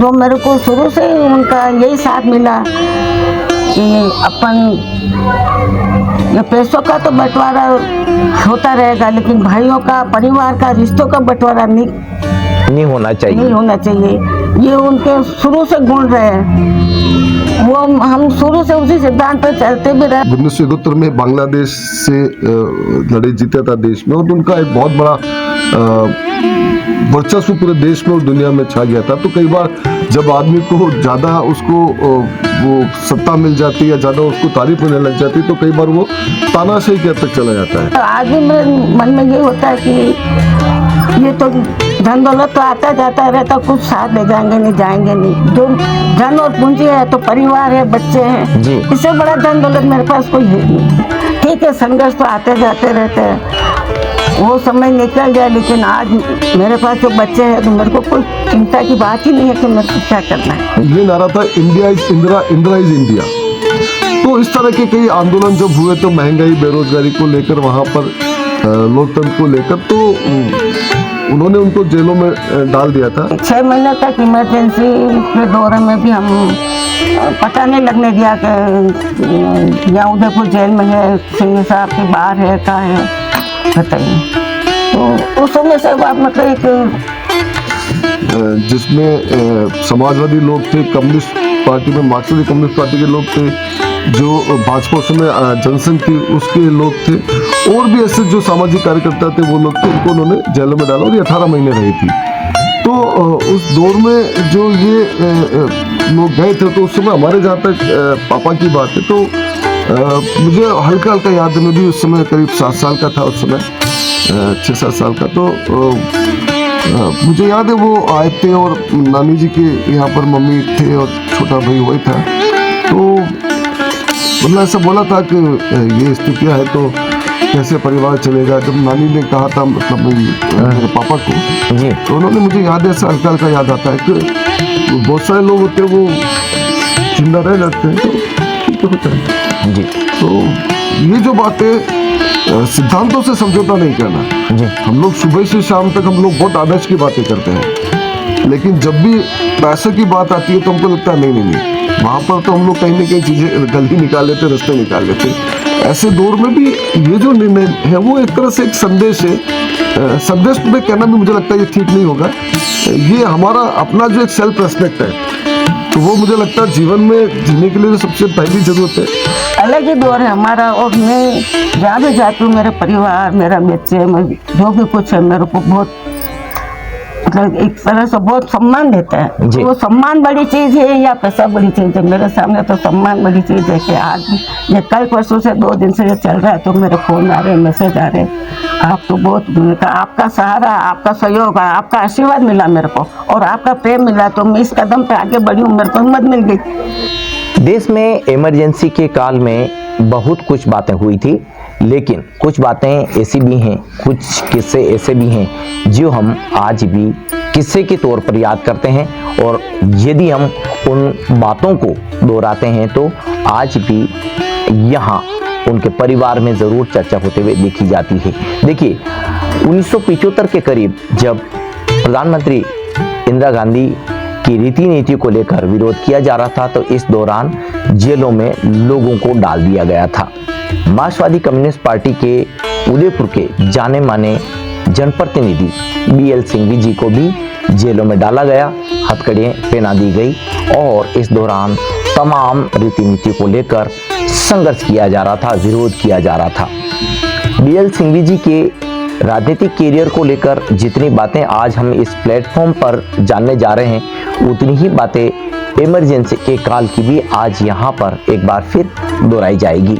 तो मेरे को शुरू से ही उनका यही साथ मिला कि अपन ये पैसों का तो बंटवारा होता रहेगा, लेकिन भाइयों का, परिवार का, रिश्तों का बंटवारा नहीं होना चाहिए। ये उनके शुरू से गुण रहे हैं, वो हम शुरू से उसी सिद्धांत पर चलते भी रहे। 1971 में बांग्लादेश से लड़ाई जीता था देश में, और उनका एक बहुत बड़ा वर्चस्व पूरे देश में और दुनिया में छा गया था। तो कई बार जब आदमी को ज़्यादा उसको वो सत्ता मिल जाती है या ज़्यादा उसको तारीफ मिलने लग जाती है, तो कई बार वो तानाशाही के हद तक चला जाता है। तो आज भी मेरे मन में ये होता है कि ये तो धन दौलत तो आता जाता रहता, कुछ साथ ले जाएंगे नहीं। जो धन और पूंजी है तो परिवार है, बच्चे हैं, इससे बड़ा धन दौलत मेरे पास कोई है नहीं। ठीक है, संघर्ष तो आते जाते रहते हैं, वो समय निकल गया, लेकिन आज मेरे पास जो बच्चे हैं तो मेरे को कोई चिंता की बात ही नहीं है कि मेरे को क्या करना है। ये नारा था India is Indira, Indira is India. तो इस तरह के कई आंदोलन जब हुए तो महंगाई, बेरोजगारी को लेकर, वहाँ पर लोकतंत्र को लेकर, तो उन्होंने उनको जेलों में डाल दिया था। 6 महीने तक इमरजेंसी के दौरे में भी हम पता नहीं लगने दिया कि या उदयपुर जेल में है, सिंह साहब की बाहर है, कहाँ है, बताइए। तो उस समय से मतलब एक जिसमें समाजवादी लोग थे, कम्युनिस्ट पार्टी में मार्क्सवादी कम्युनिस्ट पार्टी के लोग थे, जो भाजपा उस समय जनसंघ थी उसके लोग थे, और भी ऐसे जो सामाजिक कार्यकर्ता थे वो लोग थे, उनको उन्होंने जेलों में डाला और ये 18 महीने रही थी। तो उस दौर में जो ये लोग गए थे, तो उस समय हमारे जहाँ तक पापा की बात है, तो मुझे हल्का हल्का याद है, मैं भी उस समय करीब 7 साल का था, उस समय 6-7 साल का। तो मुझे याद है वो आए थे और नानी जी के यहाँ पर मम्मी थे और छोटा भाई वही था। तो मतलब ऐसा बोला था कि ये स्थितियाँ है तो कैसे परिवार चलेगा। जब नानी ने कहा था मतलब मेरे पापा को जी, तो उन्होंने, मुझे याद है, ऐसा हल्का हल्का याद आता है कि बहुत सारे लोग होते हैं वो जिंदा रह जाते हैं, तो ठीक होता है जी। तो ये जो बातें सिद्धांतों से समझौता नहीं करना जी। हम लोग सुबह से शाम तक हम लोग बहुत आदर्श की बातें करते हैं, लेकिन जब भी पैसे की बात आती है तो हमको लगता है नहीं, वहाँ पर तो हम लोग कहीं ना कहीं चीजें गलती निकाल लेते, रास्ते निकाल लेते। ऐसे दौर में भी ये जो निर्णय है वो एक तरह से एक संदेश है। संदेश में कहना भी मुझे लगता है ये ठीक नहीं होगा। ये हमारा अपना जो एक सेल्फ रेस्पेक्ट है, तो वो मुझे लगता है जीवन में जीने के लिए सबसे पहली जरूरत है। अलग ही दौर है हमारा, और मैं जहाँ भी जाती हूँ, मेरा परिवार, मेरा बच्चे, जो भी कुछ है, मेरे को बहुत मतलब एक तरह से बहुत सम्मान देता है। वो सम्मान बड़ी चीज है या पैसा बड़ी चीज है? मेरे सामने तो सम्मान बड़ी चीज है कि आज ये कल परसों से 2 दिन से ये चल रहा है, तो मेरे फोन आ रहे, मैसेज आ रहे, आप तो बहुत, आपका सहारा, आपका सहयोग, आपका आशीर्वाद मिला मेरे को, और आपका प्रेम मिला, तो मैं इस कदम पे आगे बढ़ी हूँ, मेरे को हिम्मत मिल गई। देश में इमरजेंसी के काल में बहुत कुछ बातें हुई थी, लेकिन कुछ बातें ऐसी भी हैं, कुछ किस्से ऐसे भी हैं जो हम आज भी किस्से के तौर पर याद करते हैं, और यदि हम उन बातों को दोहराते हैं तो आज भी यहाँ उनके परिवार में ज़रूर चर्चा होते हुए देखी जाती है। देखिए 1975 के करीब जब प्रधानमंत्री इंदिरा गांधी की रीति नीति को लेकर विरोध किया जा रहा था, तो इस दौरान जेलों में लोगों को डाल दिया गया था। मार्क्सवादी कम्युनिस्ट पार्टी के उदयपुर के जाने माने जनप्रतिनिधि BL सिंघवी जी को भी जेलों में डाला गया, हथकड़ियाँ पहना दी गई, और इस दौरान तमाम रीति नीति को लेकर संघर्ष किया जा रहा था, विरोध किया जा रहा था। BL सिंघवी जी के राजनीतिक कैरियर को लेकर जितनी बातें आज हम इस प्लेटफॉर्म पर जानने जा रहे हैं, उतनी ही बातें इमरजेंसी के काल की भी आज यहाँ पर एक बार फिर दोहराई जाएगी।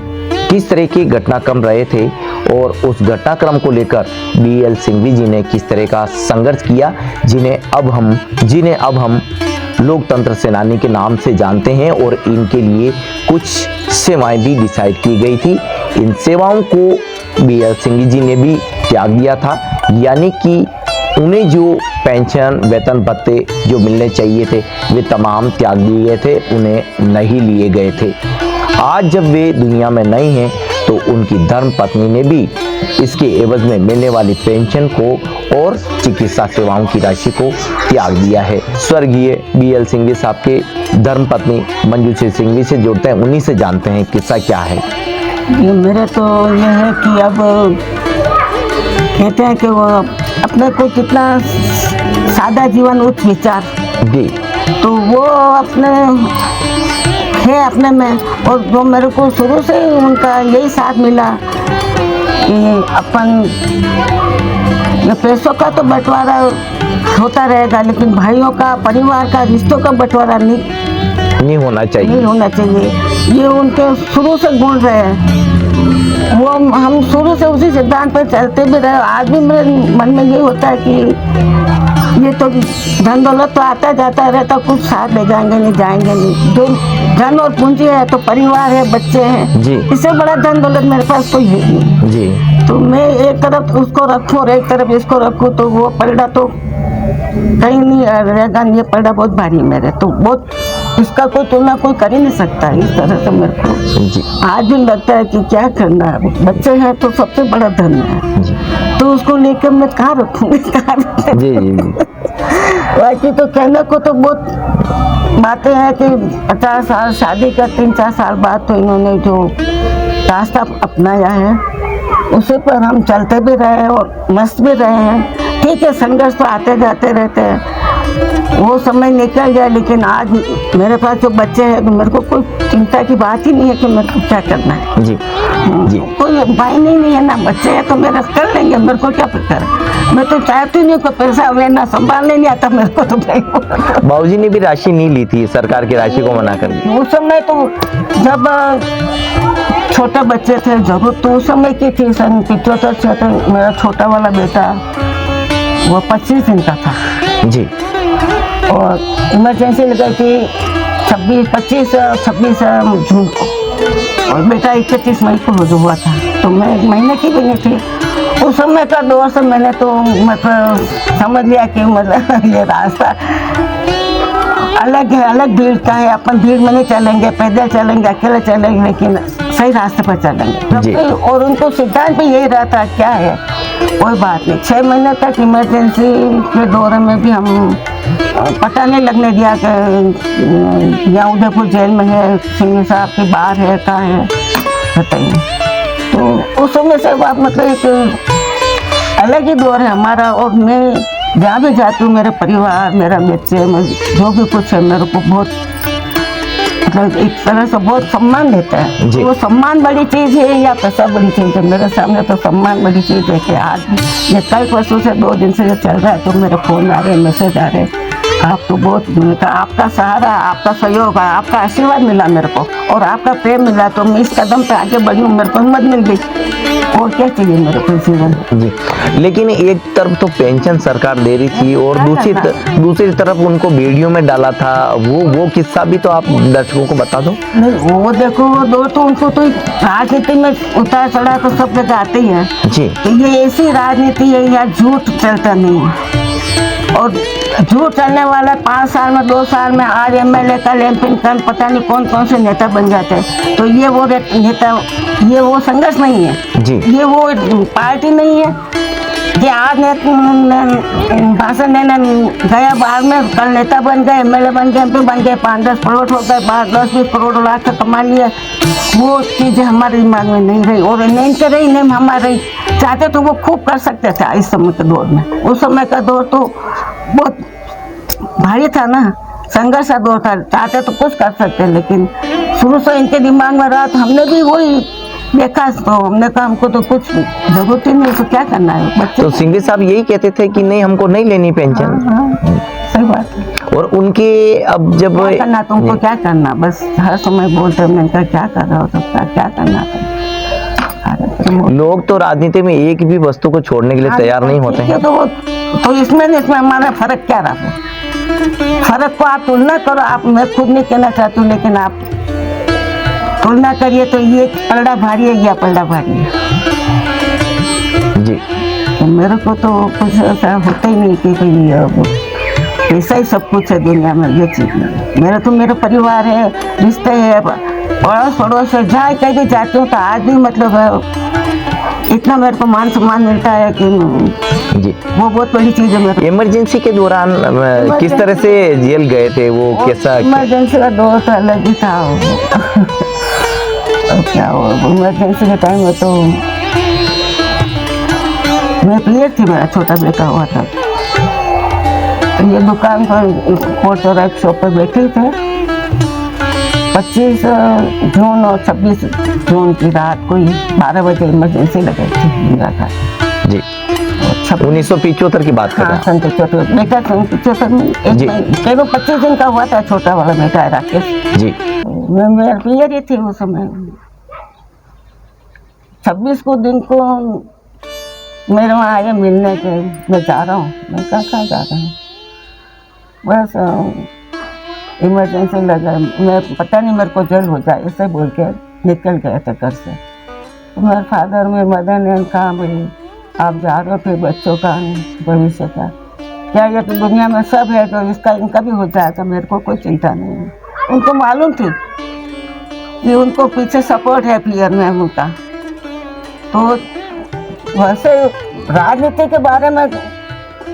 किस तरह के घटनाक्रम रहे थे और उस घटनाक्रम को लेकर BL सिंघवी जी ने किस तरह का संघर्ष किया, जिन्हें अब हम लोकतंत्र सेनानी के नाम से जानते हैं, और इनके लिए कुछ सेवाएं भी डिसाइड की गई थी। इन सेवाओं को BL सिंघवी जी ने भी त्याग दिया था, यानी कि उन्हें जो पेंशन, वेतन भत्ते जो मिलने चाहिए थे वे तमाम त्याग दिए गए थे, उन्हें नहीं लिए गए थे। आज जब वे दुनिया में नहीं हैं तो उनकी धर्म पत्नी ने भी इसके एवज में मिलने वाली पेंशन को और चिकित्सा सेवाओं की राशि को त्याग दिया है। स्वर्गीय BL सिंघवी साहब के धर्मपत्नी मंजू सिंघवी से जुड़ते हैं, उन्हीं से जानते हैं किस्सा क्या है। ये मेरा तो ये है कि अब कहते हैं कि वो अपने को कितना सादा जीवन उच्च विचार, जी तो वो अपने है अपने में, और जो मेरे को शुरू से ही उनका यही साथ मिला कि अपन ये पैसों का तो बंटवारा होता रहेगा, लेकिन भाइयों का, परिवार का, रिश्तों का बंटवारा नहीं होना चाहिए। ये उनके शुरू से गुण रहे हैं, वो हम शुरू से उसी सिद्धांत पर चलते भी रहे। आज भी मेरे मन में ये होता है कि ये तो धन दौलत तो आता जाता रहता, कुछ साथ ले जाएंगे नहीं, जाएंगे नहीं। जो धन और पूंजी है तो परिवार है, बच्चे हैं, इससे बड़ा धन दौलत मेरे पास कोई है नहीं जी। तो मैं एक तरफ उसको रखूं और एक तरफ इसको रखूं, तो वो पलड़ा तो कहीं नहीं रहेगा। ये पलड़ा बहुत भारी है मेरे, तो बहुत इसका कोई तुलना कोई कर ही नहीं सकता। इस तरह से मेरे को आज भी लगता है कि क्या करना है, बच्चे हैं तो सबसे बड़ा धन है, तो उसको लेकर मैं कहाँ रखूंगी, बाकी तो कहने को तो बहुत बातें हैं कि 50 साल शादी का 3-4 साल बाद तो इन्होंने जो रास्ता अपनाया है उसी पर हम चलते भी रहे और मस्त भी रहे हैं। ठीक है, संघर्ष तो आते जाते रहते हैं, वो समय निकल गया, लेकिन आज मेरे पास जो बच्चे हैं तो मेरे को कोई चिंता की बात ही नहीं है कि मेरे को क्या करना है। जी कोई भाई नहीं है ना, बच्चे हैं तो मेरा कर लेंगे, मेरे को क्या फिक्र है। मैं तो चाहती नहीं कोई पैसा लेना, संभालने नहीं आता मेरे को। तो बाबूजी ने भी राशि नहीं ली थी, सरकार की राशि को मना कर दी उस समय। तो जब छोटे बच्चे थे जरूरत तो उस समय की थी, सन 75 से। तो मेरा छोटा वाला बेटा वो 25 दिन का था जी, और इमरजेंसी लग गई थी 25 और 26 जून को, और बेटा 31 मई को रुजू हुआ था। तो मैं 1 महीने की भी नहीं थी उस समय का दौर से। मैंने तो मतलब समझ लिया कि मतलब ये रास्ता अलग है, अलग भीड़ का है। अपन भीड़ में नहीं चलेंगे, पैदल चलेंगे, अकेले चलेंगे, लेकिन सही रास्ते पर चलेंगे। और उनको सिद्धांत भी यही रहता, क्या है कोई बात नहीं। 6 महीने तक इमरजेंसी के दौरे में भी हम पता नहीं लगने दिया कि यहाँ उदयपुर जेल में है, सिंघवी साहब की बाहर है, कहाँ है बताइए। तो उस समय से बात मतलब एक अलग ही दौर है हमारा। और मैं जहाँ भी जाती हूँ, मेरे परिवार, मेरा बच्चे, जो भी कुछ है, मेरे को बहुत मतलब एक तरह से बहुत सम्मान देता है। वो सम्मान बड़ी चीज़ है या पैसा बड़ी चीज़ है? मेरे सामने तो सम्मान बड़ी चीज़ है कि आज ये कई वर्षों से 2 दिन से जो चल रहा है, तो मेरे फोन आ रहे, मैसेज आ रहे, आप तो बहुत आपका सहारा, आपका सहयोग, आपका आशीर्वाद मिला मेरे को, और आपका प्रेम मिला, तो मैं इस कदम पे आगे बढ़ी हूँ, मेरे को हिम्मत मिल गई। और क्या चाहिए मेरे को जीवन जी। लेकिन एक तरफ तो पेंशन सरकार दे रही थी और दूसरी तरफ उनको वीडियो में डाला था, वो किस्सा भी तो आप दर्शकों को बता दो। नहीं, वो देखो, वो दो तो उनको तो राजनीति में उतार चढ़ा तो सब जगह आते ही है जी। तो ये ऐसी राजनीति है, या झूठ चलता नहीं है, और झूठ चलने वाला 5 साल में, 2 साल में आज MLA, कल MP, कल पता नहीं कौन से नेता बन जाते हैं। तो ये वो नेता, ये वो संघर्ष नहीं है जी, ये वो पार्टी नहीं है कि आज भाषण देने गया बाहर में, कल नेता बन गए, MLA बन गए, MP बन गए, 5-10 करोड़ हो गए, 10-20 करोड़ लाख कमा लिए। वो चीज़ें हमारे दिमाग में नहीं रही, और नहीं कर रही, नहीं हमारे चाहते तो वो खूब कर सकते थे इस समय के दौर में। उस समय का दौर तो बहुत भारी था ना, संघर्ष का दौर था, चाहते तो कुछ कर सकते, लेकिन शुरू से इनके दिमाग में रहा, तो हमने भी वही देखा, तो हमने कहा हमको तो कुछ जरूरत ही नहीं, तो क्या करना है बच्चे। तो सिंघवी साहब यही कहते थे कि नहीं, हमको नहीं लेनी पेंशन। हाँ, सही बात है। और उनके अब जब क्या करना, तुमको क्या करना, बस हर समय बोलते, मैंने कहा क्या कर रहा हो सकता, क्या करना तुम। लोग तो राजनीति में एक भी वस्तु को छोड़ने के लिए तैयार नहीं होते हैं। तो इसमें हमारा फर्क क्या रहा? फर्क को आप तुलना करो, आप, मैं खुद नहीं कहना चाहती हूँ, लेकिन आप तुलना करिए तो ये पलड़ा भारी है या पलड़ा भारी है जी। तो मेरे को तो कुछ ऐसा होता ही नहीं कि भाई ऐसा ही सब कुछ है दुनिया में, ये चीज़ नहीं। मेरा तो मेरा परिवार है, रिश्ते है, अड़ोस पड़ोस से जहाँ कहीं भी जाती हूँ तो आज भी मतलब इतना मेरे को मान सम्मान मिलता है कि जी। वो बहुत बड़ी चीज़ है मेरे। इमरजेंसी के दौरान किस तरह से जेल गए थे, वो कैसा? इमरजेंसी का दौर तो अलग ही था क्या हुआ इमरजेंसी के टाइम में तो मैं पीरियड थी, मेरा छोटा बेटा हुआ था। ये दुकान पर कोर्ट और एक शॉप पर बैठे थे। 25 जून और 26 जून की रात को 12 बजे इमरजेंसी लगी थी मेरा था जी। 1975 की बात कर रहे हाँ, हैं। सन 75 बेटा 75 में जी। केवल 25 दिन का हुआ था, छोटा वाला बेटा है राकेश जी। मैं मेरा पीरियड ही थी उस समय। 26 को दिन को मेरे वहाँ आए मिलने के, मैं जा रहा हूँ। मैं कहाँ जा रहा हूँ, बस इमरजेंसी लगा, मैं पता नहीं मेरे को जल्द हो जाए ऐसे बोल के निकल गए थे घर से। तो मेरे फादर मेरे मदर ने कहा भाई आप जा रहे हो फिर बच्चों का भविष्य का क्या, ये तो दुनिया में सब है तो इसका इनका भी हो जाएगा, मेरे को कोई चिंता नहीं है। उनको मालूम थी कि उनको पीछे सपोर्ट है पीयर में उनका। तो वैसे राजनीति के बारे में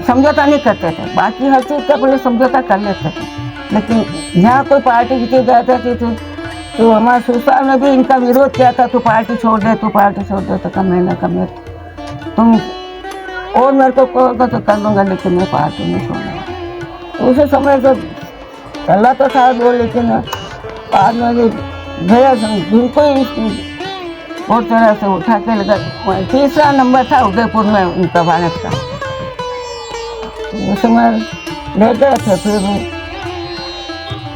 समझौता नहीं करते थे, बाकी हर चीज़ का पहले समझौता कर लेते थे। लेकिन जहाँ कोई पार्टी की चीज़ आ जाती थी तो हमारे ससुराल ने भी इनका विरोध किया था, तू पार्टी छोड़ दे, तू पार्टी छोड़ दे। तो कम महीना कम तुम और मेरे को कहोगे तो कर लूँगा, लेकिन मैं पार्टी नहीं छोड़ूंगा। उसी समय तो चला तो था वो, लेकिन बाद में गया जिनको और तरह से उठा के लगा। तीसरा नंबर था उदयपुर में उनका भारत का, उस समय ले गए थे। फिर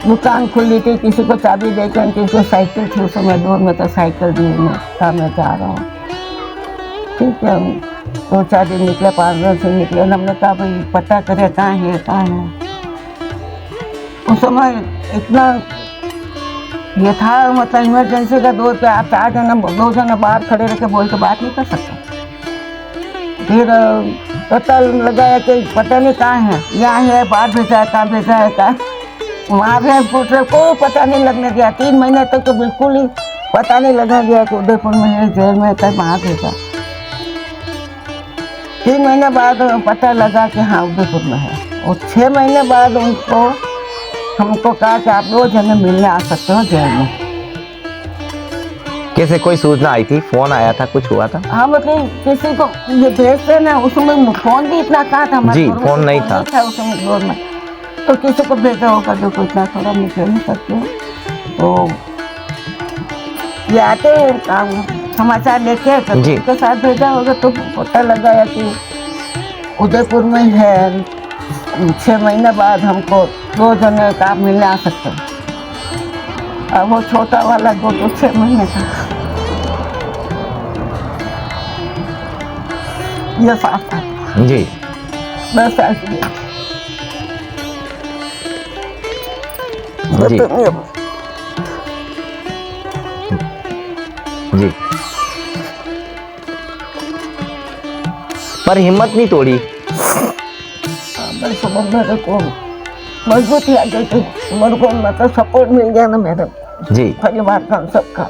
दुकान खुली थी, किसी को चाबी देकर, किसी को साइकिल थी उस समय दौर में तो साइकिल दी, मैं कहा मैं जा रहा हूँ। ठीक है, 2-4 दिन निकले, 5 दिन से निकले। हमने कहा भाई पता करे कहाँ है कहाँ है। उस समय इतना ये था मतलब इमरजेंसी का दौर पे आप 4 जने 2 जने बाहर खड़े रह के बोल के बात नहीं कर सकते। फिर पता लगाया कि पता नहीं कहाँ है, यहाँ है, बाहर भेजा है, कहाँ भेजा है, कहाँ वहाँ भी पूछ रहे, कोई पता नहीं लगने दिया। 3 महीने तक तो बिल्कुल ही पता नहीं लगने दिया कि उदयपुर में है, जेल में कहीं वहाँ भेजा। 3 महीने बाद पता लगा कि हाँ उदयपुर में है। और 6 महीने बाद उनको हमको कहा कि आप 2 जने मिलने आ सकते हो जेल में। कैसे कोई सूचना आई थी, फोन आया था, कुछ हुआ था? हाँ मतलब किसी को ये भेजते ना, उसमें फोन भी इतना कहाँ था हमारे जी, दौर में, फोन नहीं था उसमें दौर में। तो किसी को भेजा होगा जो को इतना थोड़ा मैं कह नहीं सकती हूँ। तो ये आते समाचार लेके तो उनके साथ भेजा होगा, तो पता लगाया कि उदयपुर में है। 6 महीने बाद हमको 2 जने का मिलने आ सकते हैं। अब वो छोटा वाला दो तो 6 महीने का ये साफ था जी। बस ऐसे जी जी। पर हिम्मत नहीं तोड़ी। बस मेरे को मजबूती आ गई थी, मेरे को मतलब सपोर्ट मिल गया ना मेरे जी परिवार का सबका।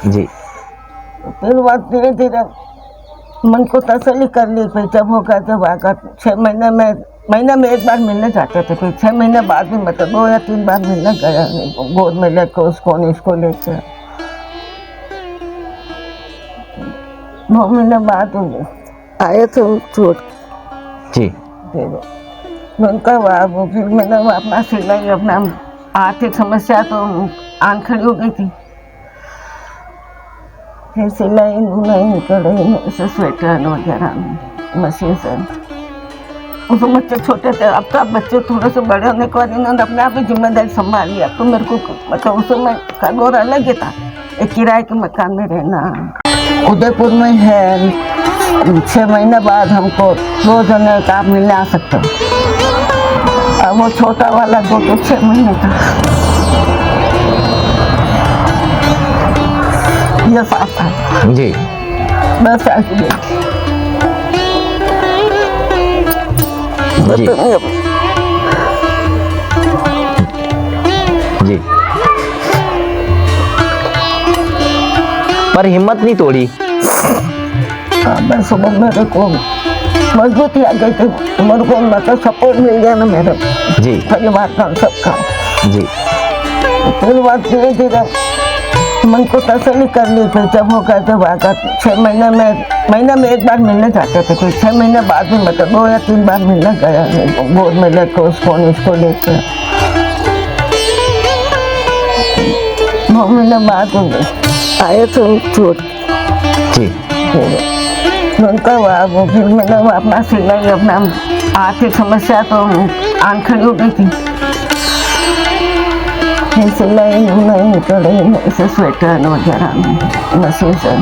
जी। फिर बात धीरे धीरे मन को तसल्ली कर ली। फिर जब होगा जब आकर 6 महीने में एक बार मिलने जाते थे। फिर 6 महीने बाद भी मतलब 2 या 3 बार मिलने गया, गोद में लेकर उसको लेकर। 2 महीने बाद आए थे छोड़ जी। फिर उनका फिर मैंने अपना सिलाई, अपना आर्थिक समस्या तो आन खड़ी हो गई थी। फिर सिलाई नहीं कर रही से स्वेटर वगैरह मशीन से। उस बच्चे छोटे थे, अब तो बच्चे थोड़े से बड़े होने के बाद इन्होंने अपने आप ही जिम्मेदारी संभाल लिया। तो मेरे को मतलब उस समय का दौर अलग ही था, एक किराए के मकान में रहना। उदयपुर में है, 6 महीने बाद हमको 2 जने का मिलने आ सकते हैं। अब वो छोटा वाला 2 तो 6 महीने का ये साफ था जी। बस ऐसे जी। जी। पर हिम्मत नहीं तोड़ी। मैं सुबह मेरे को मजबूती आ गई थी, मेरे को मतलब सपोर्ट मिल गया ना मेरे जी परिवार का सबका। जी फिर बात धीरे धीरे मन को तसल्ली कर ली। फिर जब हो गया जब आकर 6 महीने में एक बार मिलने जाते थे। फिर 6 महीने बाद में मतलब 2 या 3 बार मिलने गया गोद में लेकर उसको लेकर 2 महीने बाद आए थे छोट जी उनका वो फिर मैंने अपना सिलाई अपना आर्थिक समस्या तो आन खड़ी हो गई थी। सिलाई नहीं निकल रही ऐसे स्वेटर वगैरह मशीन से।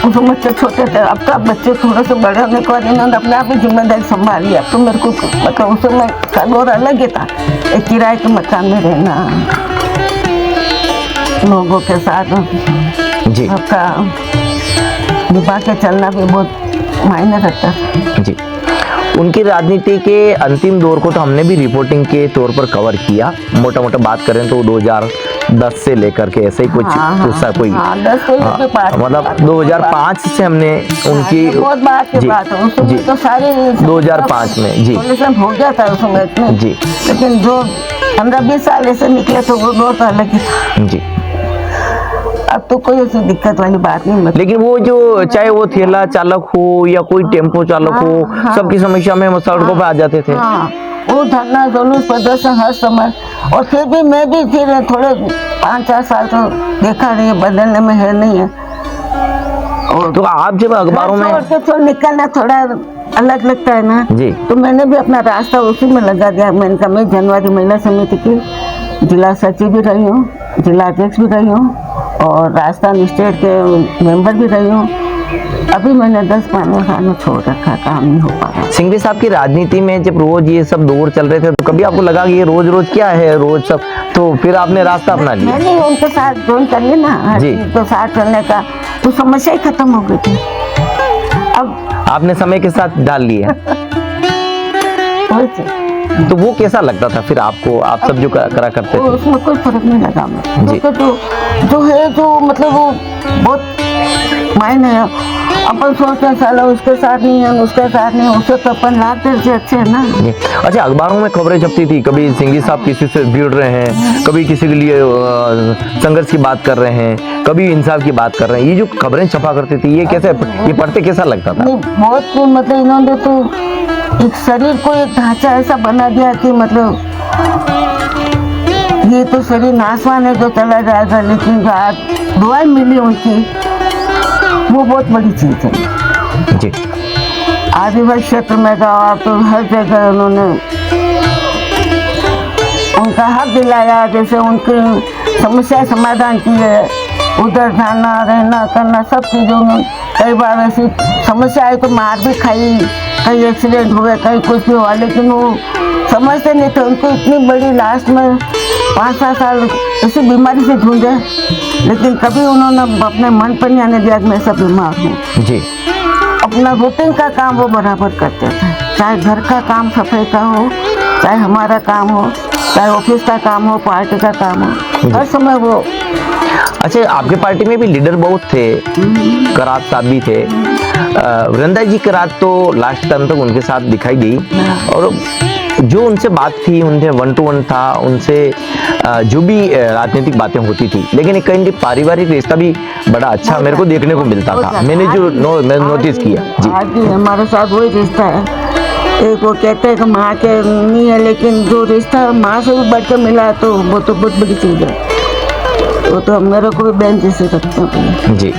उस बच्चे छोटे थे, अब तो बच्चे थोड़े से बड़े होने के बाद इन्होंने अपने आप ही जिम्मेदारी संभाली। अब तो मेरे को मतलब उस समय का दौर अलग ही था, एक किराए के मकान में रहना, लोगों के साथ जी आपका निभा के चलना भी बहुत मायने रखता है। जी उनकी राजनीति के अंतिम दौर को तो हमने भी रिपोर्टिंग के तौर पर कवर किया। मोटा मोटा बात करें तो 2010 से लेकर के ऐसे ही कुछ उसका कोई 10 से लेकर 5 मतलब 2005 से हमने उनकी बहुत बात की जी, बात है। उस समय जी, तो सारे 2005 में जी सॉल्यूशन हो गया था उस समय में। जी लेकिन जो 15-20 साल ऐसे निकले तो वो बहुत अलग ही था। जी अब तो कोई ऐसी दिक्कत वाली बात नहीं। मतलब लेकिन वो जो चाहे वो ठेला चालक हो या कोई टेम्पो चालक हो, सबकी समस्या में सड़कों पे आ जाते थे। हाँ, वो धरना जुलूस प्रदर्शन हर समय। और फिर भी मैं भी फिर थोड़े 5-4 साल तो देखा नहीं है, बदलने में है नहीं है। और तो आप जब अखबारों में छोड़ के तो निकलना थोड़ा अलग लगता है ना जी तो मैंने भी अपना रास्ता उसी में लगा दिया। मैंने कहा मैं जनवरी महिला समिति की जिला सचिव भी रही हूँ, जिला अध्यक्ष भी रही हूँ और राजस्थान स्टेट के मेंबर भी रही हूँ। अभी मैंने 10-15 साल में छोड़ रखा, काम नहीं हो पा रहा। सिंघवी साहब की राजनीति में जब रोज ये सब दौर चल रहे थे तो कभी आपको लगा कि ये रोज रोज क्या है रोज सब, तो फिर आपने रास्ता अपना लिया? मैंने उनके साथ ज्वाइन कर लिया ना, हर जी। चीज को साथ चलने का, तो समस्या ही खत्म हो गई थी। अब आपने समय के साथ डाल लिया वैसे तो वो कैसा लगता था फिर आपको, आप सब जो करा करते वो थे? उसमें कोई फर्क नहीं लगा मैं। जी। क्योंकि जो है जो मतलब वो बहुत मायने है। अपन सोचते हैं साला उसके साथ नहीं है, उसके साथ नहीं है, उससे तो अपन लाख से अच्छे है ना। जी। अच्छा, अखबारों में खबरें छपती थी, कभी सिंघवी साहब किसी से भिड़ रहे हैं, कभी किसी के लिए संघर्ष की बात कर रहे हैं, कभी इंसाफ की बात कर रहे हैं। ये जो खबरें छपा करती थी ये कैसे, ये पढ़ते कैसा लगता था? नहीं बहुत मतलब इन्होंने तो एक शरीर को एक ढांचा ऐसा बना दिया कि मतलब ये तो शरीर नासवान है जो चला जाएगा, लेकिन जो आज दुआएं मिली उनकी वो बहुत बड़ी चीज है। जी आदिवासी क्षेत्र में जाओ तो हर जगह उन्होंने उनका हक दिलाया, जैसे उनकी समस्या समाधान की है। उधर जाना रहना करना सब चीज़ों में कई बार ऐसी समस्या आई तो मार भी खाई, कई एक्सीडेंट हुए, कई कुछ भी हुआ, लेकिन वो समझते नहीं थे। उनको इतनी बड़ी लास्ट में 5-7 साल इसी बीमारी से जूझे, लेकिन कभी उन्होंने अपने मन पर नहीं आने दिया कि मैं सब बीमार हूँ। जी अपना रूटीन का काम वो बराबर करते थे, चाहे घर का काम सफाई का हो, चाहे हमारा काम हो, चाहे ऑफिस का काम हो, पार्टी का काम हो, हर समय वो। अच्छा, आपके पार्टी में भी लीडर बहुत थे, करात साहब भी थे, वृंदा जी करात तो लास्ट टाइम तक उनके साथ दिखाई दी, और जो उनसे बात थी उनसे 1-to-1 था, उनसे जो भी राजनीतिक बातें होती थी, लेकिन एक कहीं पारिवारिक रिश्ता भी बड़ा अच्छा मेरे को देखने को मिलता था। मैंने जो नोटिस किया जी। आज भी हमारे साथ वही रिश्ता है। एक वो कहते हैं कि माँ के नहीं है, लेकिन जो रिश्ता माँ से भी बढ़ के मिला है तो वो तो बहुत बड़ी चीज़ है। वो तो मेरे को भी बहन जैसे रखते हैं जी।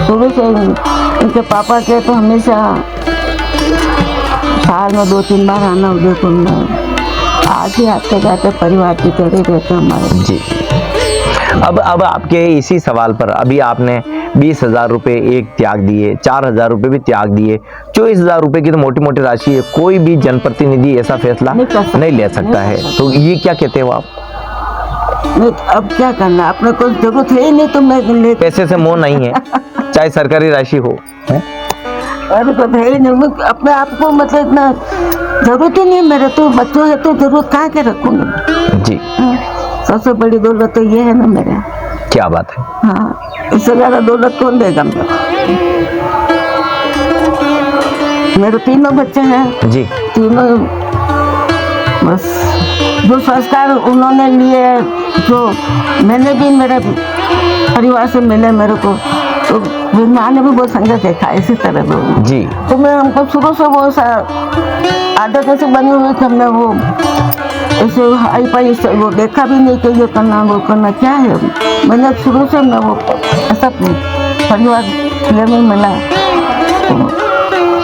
शुरू से इनके पापा के तो हमेशा साल में 2-3 बार आना उदयपुर में, आज ही आते जाते परिवार की तरह रहते हमारे जी। अब आपके इसी सवाल पर अभी आपने 20,000 रुपये एक त्याग दिए, 4,000 रुपये भी त्याग दिए, 24,000 रुपये की तो मोटी मोटी राशि है। कोई भी जनप्रतिनिधि ऐसा फैसला नहीं ले सकता है, तो ये क्या कहते हो आप? नहीं, अब क्या करना, अपने को जरूरत है ही नहीं तो मैं ले। पैसे से मोह नहीं है, चाहे सरकारी राशि हो। अरे तो है ही नहीं, मैं अपने आप को मतलब इतना जरूरत ही नहीं है। मेरे तो बच्चों है तो जरूरत कहाँ के रखूंगी जी। सबसे बड़ी दौलत तो ये है ना मेरे। क्या बात है। हाँ इससे ज्यादा दौलत कौन देगा मेरे तीनों बच्चे हैं जी तीनों, बस जो संस्कार उन्होंने लिए, जो मैंने भी मेरे परिवार से मिले मेरे को, तो मेरी माँ ने भी बहुत संघर्ष देखा इसी तरह वो जी तो मैं हमको शुरू से वो आदत ऐसे बनी हुई कि हमने वो ऐसे हाई फाई वो देखा भी नहीं कि ये करना वो करना क्या है। मैंने शुरू से मैं वो ऐसा परिवार में मिला तो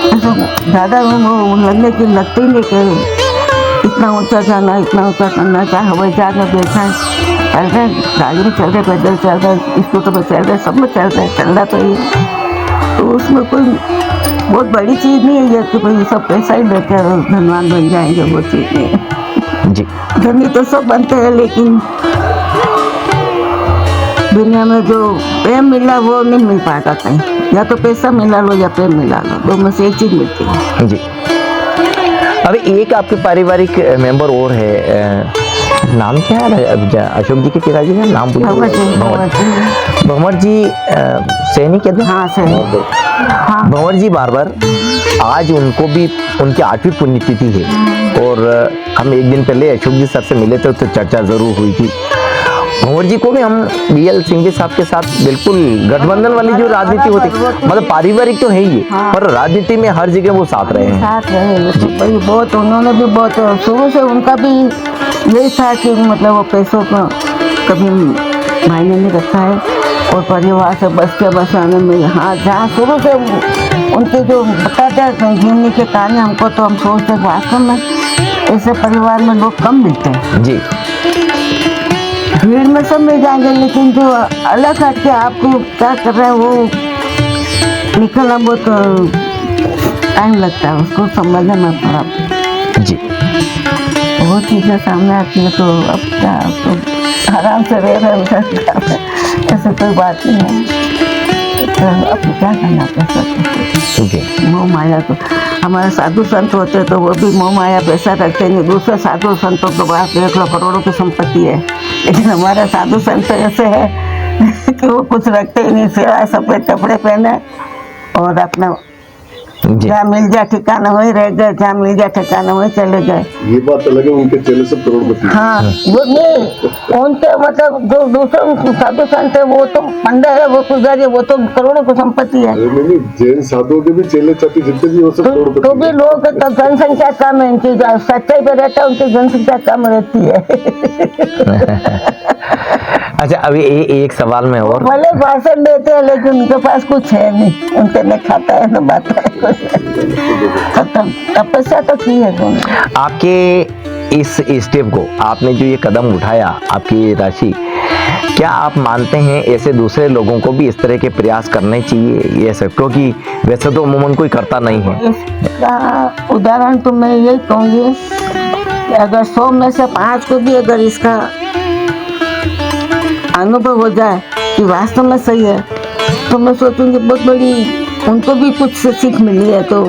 ऐसा ज़्यादा वो लगने की लगती नहीं कि इतना ऊंचा जाना इतना ऊंचा करना, चाहे हवाई जहाज में बैठा है, चल रहे गाड़ी में चल रहे, पैदल चल रहे, स्कूटर में चल रहे, सब में चल रहे, चलना तो ये तो उसमें कोई बहुत बड़ी चीज़ नहीं है ये कि भाई सब पैसा ही लेकर धनवान बन जाएंगे, वो चीज़ नहीं है जी। धनी तो सब बनते हैं लेकिन दुनिया में जो प्रेम मिला वो नहीं मिल पाता कहीं, या तो पैसा मिला लो या प्रेम मिला लो, दो में से एक चीज़ मिलती है जी। अभी एक आपके पारिवारिक मेंबर और है, नाम क्या है अशोक जी के पिताजी का नाम भंवर जी सैनिक कहते हैं। हाँ सही हाँ भंवर जी बार आज उनको भी उनकी 8वीं पुण्यतिथि है और हम एक दिन पहले अशोक जी सर से मिले थे तो चर्चा जरूर हुई थी। भंवर जी को भी हम BL सिंघवी साहब के साथ बिल्कुल गठबंधन वाली जो राजनीति होती मतलब पारिवारिक तो है ही है, पर राजनीति में हर जगह वो साथ रहे हैं। साथ रहे तो भाई बहुत उन्होंने भी बहुत शुरू से उनका भी यही था कि मतलब वो पैसों का कभी मायने नहीं रखा है और परिवार से बस के बसाने में हाँ जहाँ शुरू से उनके जो बताते हैं जीवनी के कहानी हमको तो हम सोचते वास्तव में ऐसे परिवार में लोग कम मिलते हैं जी भीड़ में सब मिल जाएंगे लेकिन जो अलग हट के आपको क्या कर रहे हैं वो निकलना बहुत टाइम लगता है उसको समझने में थोड़ा जी। वो चीज़ें सामने आती है तो अब क्या तो आराम से रह रहे हैं ऐसे कोई बात नहीं है तो अब क्या करना पैसा जी मोह माया तो हमारे साधु संत होते तो वो भी मोह माया पैसा रखते नहीं, दूसरे साधु संतों के पास 1 लाख करोड़ों की संपत्ति है लेकिन हमारे साधु संत ऐसे है कि वो कुछ रखते ही नहीं सिवाय सफेद कपड़े पहने और अपना जहाँ मिल जाए ठिकाना वही रह गए, जहाँ मिल जाए ठिकाना वही चले गए। ये बात अलग है, उनके चेले सब करोड़पति। हाँ वो नहीं उनके मतलब जो दूसरे साधु संत है वो तो पंडा है वो पुजारी है वो तो करोड़ों की संपत्ति है। नहीं जैन साधुओं के भी चेले चाटी जितने भी वो सब करोड़पति तो भी लोग तो जनसंख्या कम है इनकी, सच्चाई पे रहता है उनकी जनसंख्या कम रहती है। अच्छा अभी एक सवाल में और भले भाषण देते हैं लेकिन उनके पास कुछ है नहीं, उनके न खाता है न बात है खत्म। तपस्या तो की है दोनों। आपके इस स्टेप को आपने जो ये कदम उठाया आपकी राशि, क्या आप मानते हैं ऐसे दूसरे लोगों को भी इस तरह के प्रयास करने चाहिए ये सब, क्योंकि वैसे तो अमूमन कोई करता नहीं है। इसका उदाहरण तो मैं यही कहूँगी कि अगर 100 में से 5 को भी अगर इसका अनुभव हो जाए कि वास्तव में सही है तो मैं सोचूंगी बहुत बड़ी उनको भी कुछ सीख मिली है तो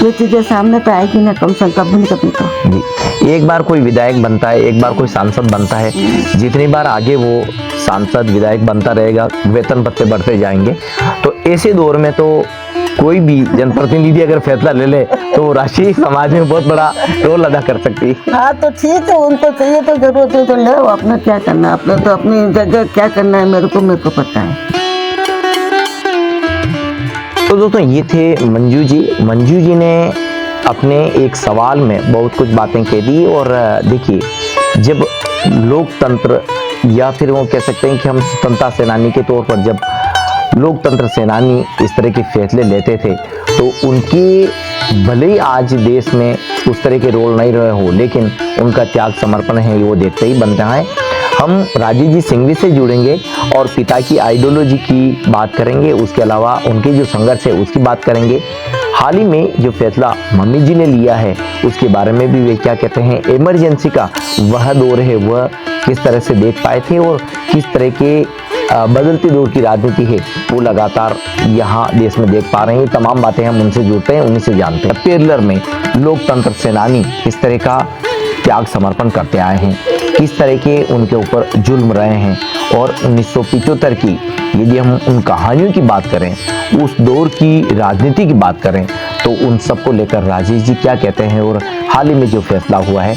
ये चीज़ें सामने तो आएगी ना कम से कम कभी तो। जी एक बार कोई विधायक बनता है, एक बार कोई सांसद बनता है, जितनी बार आगे वो सांसद विधायक बनता रहेगा वेतन भत्ते बढ़ते जाएंगे, तो ऐसे दौर में तो कोई भी जनप्रतिनिधि अगर फैसला ले ले तो राशि समाज में बहुत बड़ा रोल अदा कर सकती है। हाँ तो ठीक है उनको चाहिए तो जरूरत है तो ले अपना क्या करना, अपने तो अपनी जगह क्या करना है मेरे को पता है। तो दोस्तों ये थे मंजू जी। मंजू जी ने अपने एक सवाल में बहुत कुछ बातें कह दी और देखिए जब लोकतंत्र या फिर वो कह सकते हैं कि हम स्वतंत्रता सेनानी के तौर पर जब लोकतंत्र सेनानी इस तरह के फैसले लेते थे तो उनकी भले ही आज देश में उस तरह के रोल नहीं रहे हो लेकिन उनका त्याग समर्पण है वो देखते ही बनता है। हम राजीव जी सिंघवी से जुड़ेंगे और पिता की आइडियोलॉजी की बात करेंगे, उसके अलावा उनके जो संघर्ष है उसकी बात करेंगे। हाल ही में जो फैसला मम्मी जी ने लिया है उसके बारे में भी वे क्या कहते हैं, इमरजेंसी का वह दौर है वह किस तरह से देख पाए थे और किस तरह के बदलती दौर की राजनीति है वो लगातार यहाँ देश में देख पा रहे हैं। तमाम बातें हम उनसे जुड़ते हैं, उन्हीं से जानते हैं। पेरलर में लोकतंत्र सेनानी किस तरह का त्याग समर्पण करते आए हैं। किस तरह के उनके ऊपर जुल्म रहे हैं। और 1975 की यदि हम उन कहानियों की बात करें, उस दौर की राजनीति की बात करें, तो उन सबको लेकर राजेश जी क्या कहते हैं। और हाल ही में जो फैसला हुआ है,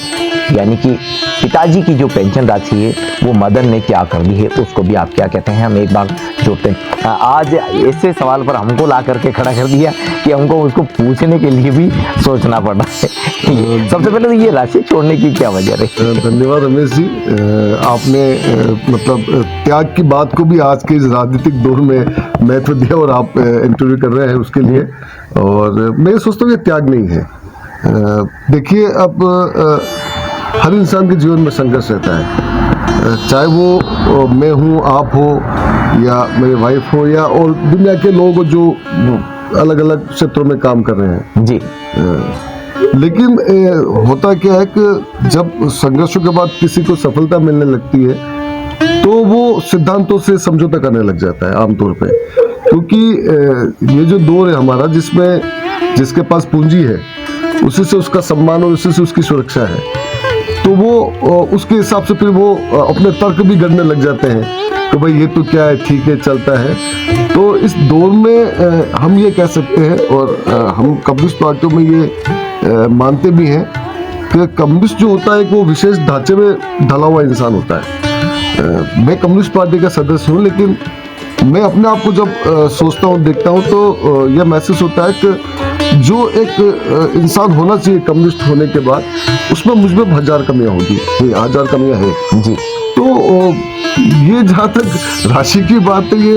यानी कि पिताजी की जो पेंशन राशि है वो मदन ने क्या कर दी है, उसको भी आप क्या कहते हैं, हम एक बार जोड़ते हैं। आज ऐसे सवाल पर हमको ला करके खड़ा कर दिया कि हमको उसको पूछने के लिए भी सोचना पड़ा है। सबसे पहले तो ये राशि छोड़ने की क्या वजह रही? धन्यवाद रमेश जी, आपने मतलब त्याग की बात को भी आज के इस राजनीतिक दौर में महत्व दिया और आप इंटरव्यू कर रहे हैं उसके लिए। और मैं सोचता हूँ ये त्याग नहीं है। देखिए, अब हर इंसान के जीवन में संघर्ष रहता है, चाहे वो मैं हूँ, आप हो, या मेरी वाइफ हो, या और दुनिया के लोग जो अलग अलग क्षेत्रों में काम कर रहे हैं जी। लेकिन होता क्या है कि जब संघर्षों के बाद किसी को सफलता मिलने लगती है तो वो सिद्धांतों से समझौता करने लग जाता है आमतौर पे, क्योंकि ये जो दौर है हमारा, जिसमें जिसके पास पूंजी है उसी से उसका सम्मान और उसी से उसकी सुरक्षा है, तो वो उसके हिसाब से फिर वो अपने तर्क भी गढ़ने लग जाते हैं कि भाई ये तो क्या है, ठीक है, चलता है। तो इस दौर में हम ये कह सकते हैं, और हम कम्युनिस्ट पार्टियों में ये मानते भी हैं कि कम्युनिस्ट जो होता है वो विशेष ढांचे में ढला हुआ इंसान होता है। मैं कम्युनिस्ट पार्टी का सदस्य हूँ, लेकिन मैं अपने आप को जब सोचता हूँ, देखता हूँ, तो यह महसूस होता है कि जो एक इंसान होना चाहिए कम्युनिस्ट होने के बाद, उसमें मुझ में हजार कमियां होगी, 1000 कमियां हैं जी। तो ये जहाँ तक राशि की बात है, ये